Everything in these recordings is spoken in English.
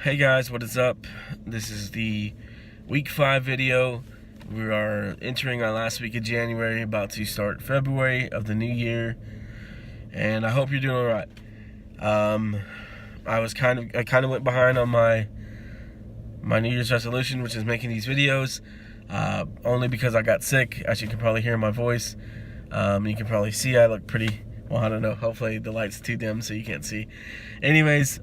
Hey guys, what is up? This is the week 5 video. We are entering our last week of January, about to start February of the new year, and I hope you're doing alright. I kind of went behind on my New Year's resolution, which is making these videos, only because I got sick. As you can probably hear in my voice, you can probably see I look pretty, well, I don't know, hopefully the light's too dim so you can't see. Anyways,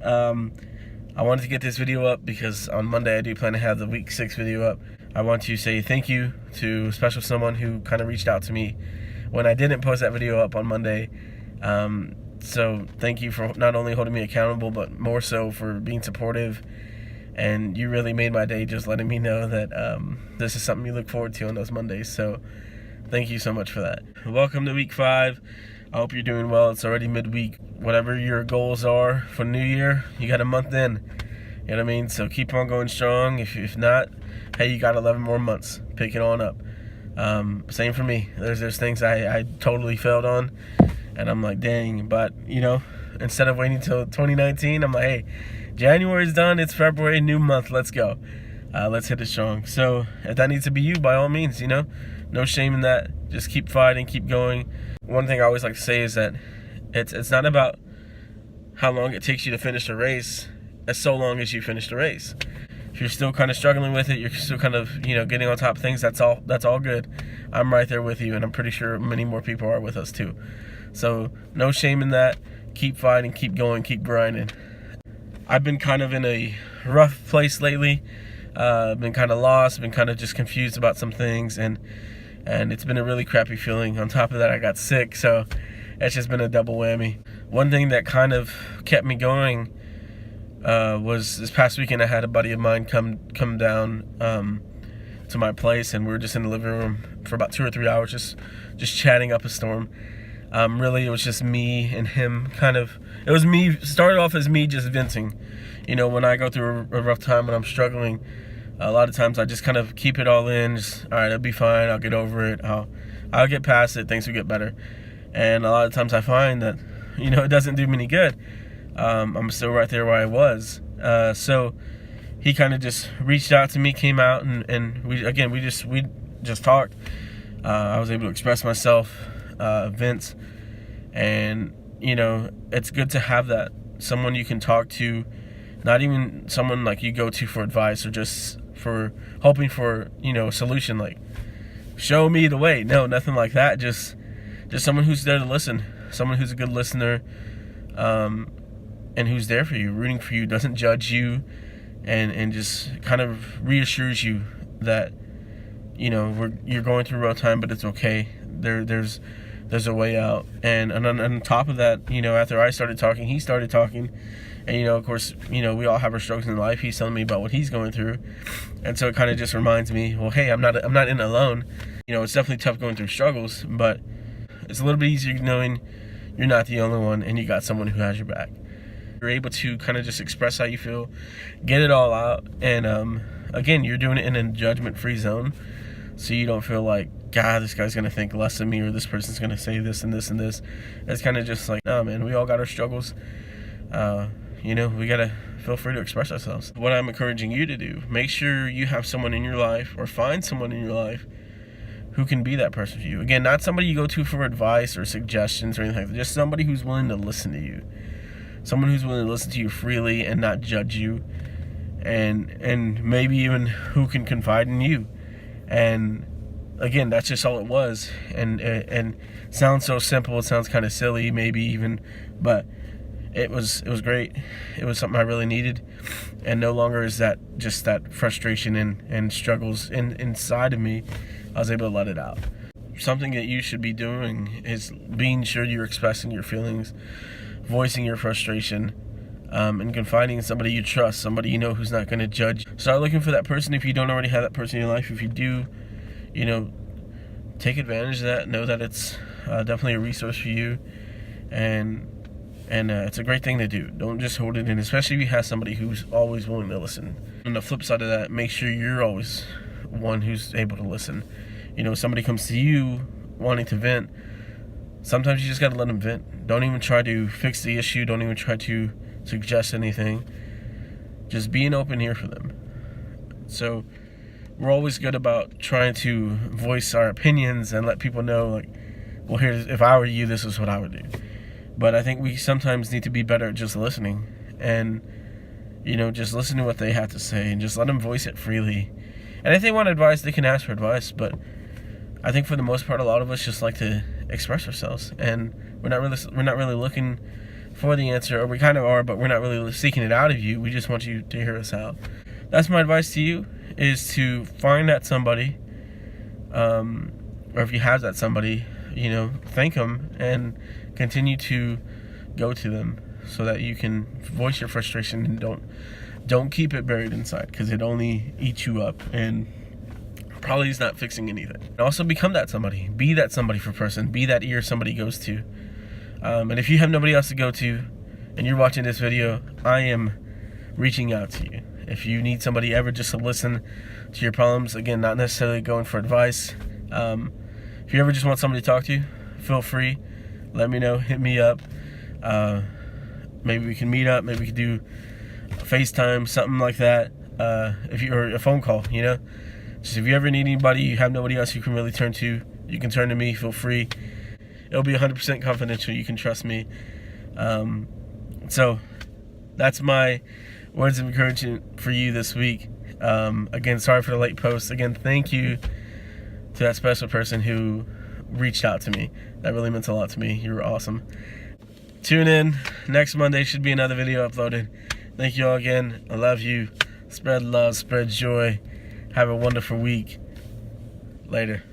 I wanted to get this video up because on Monday I do plan to have the week 6 video up. I want to say thank you to a special someone who kind of reached out to me when I didn't post that video up on Monday. So thank you for not only holding me accountable, but more so for being supportive. And you really made my day just letting me know that this is something you look forward to on those Mondays. So thank you so much for that. Welcome to week 5. I hope you're doing well. It's already midweek. Whatever your goals are for New Year, you got a month in. You know what I mean? So keep on going strong. If not, hey, you got 11 more months. Pick it on up. Same for me. There's things I totally failed on, and I'm like, dang. But, you know, instead of waiting till 2019, I'm like, hey, January's done. It's February, new month. Let's go. Let's hit it strong. So if that needs to be you, by all means, you know, no shame in that. Just keep fighting, keep going. One thing I always like to say is that it's not about how long it takes you to finish a race, as so long as you finish the race. If you're still kind of struggling with it, you're still kind of, you know, getting on top of things, that's all good. I'm right there with you, and I'm pretty sure many more people are with us too. So no shame in that. Keep fighting, keep going, keep grinding. I've been kind of in a rough place lately. Been kind of lost, been kind of just confused about some things, and it's been a really crappy feeling. On top of that, I got sick, so it's just been a double whammy. One thing that kind of kept me going was this past weekend. I had a buddy of mine come down to my place, and we were just in the living room for about 2 or 3 hours, just chatting up a storm. Really, it was just me and him. It was me. Started off as me just venting. You know, when I go through a rough time, when I'm struggling, a lot of times I just kind of keep it all in. Just, all right, it'll be fine. I'll get over it. I'll get past it. Things will get better. And a lot of times I find that, you know, it doesn't do me any good. I'm still right there where I was. So he kind of just reached out to me, came out, and we just talked. I was able to express myself, vent, and, you know, it's good to have that, someone you can talk to, not even someone like you go to for advice or just for hoping for, you know, a solution, like show me the way. No, nothing like that. Just someone who's there to listen, someone who's a good listener, and who's there for you, rooting for you, doesn't judge you, and just kind of reassures you that, you know, you're going through a rough time, but it's okay. There's a way out. And on top of that, you know, after I started talking, he started talking. And, you know, of course, you know, we all have our struggles in life. He's telling me about what he's going through. And so it kind of just reminds me, well, hey, I'm not in it alone. You know, it's definitely tough going through struggles, but it's a little bit easier knowing you're not the only one and you got someone who has your back. You're able to kind of just express how you feel, get it all out. And, again, you're doing it in a judgment-free zone. So you don't feel like, God, this guy's going to think less of me, or this person's going to say this and this and this. It's kind of just like, no, man, we all got our struggles. You know, we got to feel free to express ourselves. What I'm encouraging you to do, make sure you have someone in your life, or find someone in your life who can be that person for you. Again, not somebody you go to for advice or suggestions or anything like that. Just somebody who's willing to listen to you. Someone who's willing to listen to you freely and not judge you. And maybe even who can confide in you. And again, that's just all it was. And it sounds so simple. It sounds kind of silly, maybe even, but it was great. It was something I really needed, and no longer is that just that frustration and struggles inside of me. I was able to let it out. Something that you should be doing is being sure you're expressing your feelings, voicing your frustration, and confiding in somebody you trust, somebody you know who's not going to judge. Start looking for that person if you don't already have that person in your life. If you do, you know, take advantage of that. Know that it's definitely a resource for you, and it's a great thing to do. Don't just hold it in, especially if you have somebody who's always willing to listen. On the flip side of that, make sure you're always one who's able to listen. You know, somebody comes to you wanting to vent, sometimes you just got to let them vent. Don't even try to fix the issue. Don't even try to suggest anything. just be an open ear for them. So we're always good about trying to voice our opinions and let people know, like, well, here's, if I were you, this is what I would do. But I think we sometimes need to be better at just listening and, just listen to what they have to say and just let them voice it freely. And if they want advice, they can ask for advice. But I think for the most part, a lot of us just like to express ourselves, and we're not really looking for the answer, or we kind of are, but we're not really seeking it out of you. We just want you to hear us out. That's my advice to you, is to find that somebody, or if you have that somebody, thank them and continue to go to them so that you can voice your frustration, and don't keep it buried inside, because it only eats you up and probably is not fixing anything. And also become that somebody. Be that somebody for person. Be that ear somebody goes to. And if you have nobody else to go to and you're watching this video, I am reaching out to you. If you need somebody ever just to listen to your problems, again, not necessarily going for advice. If you ever just want somebody to talk to, feel free. Let me know. Hit me up. Maybe we can meet up. Maybe we can do a FaceTime, something like that. Or a phone call, Just if you ever need anybody, you have nobody else you can really turn to, you can turn to me. Feel free. It'll be 100% confidential. You can trust me. So that's my words of encouragement for you this week. Again, sorry for the late post. Again, thank you to that special person who reached out to me. That really meant a lot to me. You were awesome. Tune in. Next Monday should be another video uploaded. Thank you all again. I love you. Spread love, spread joy. Have a wonderful week. Later.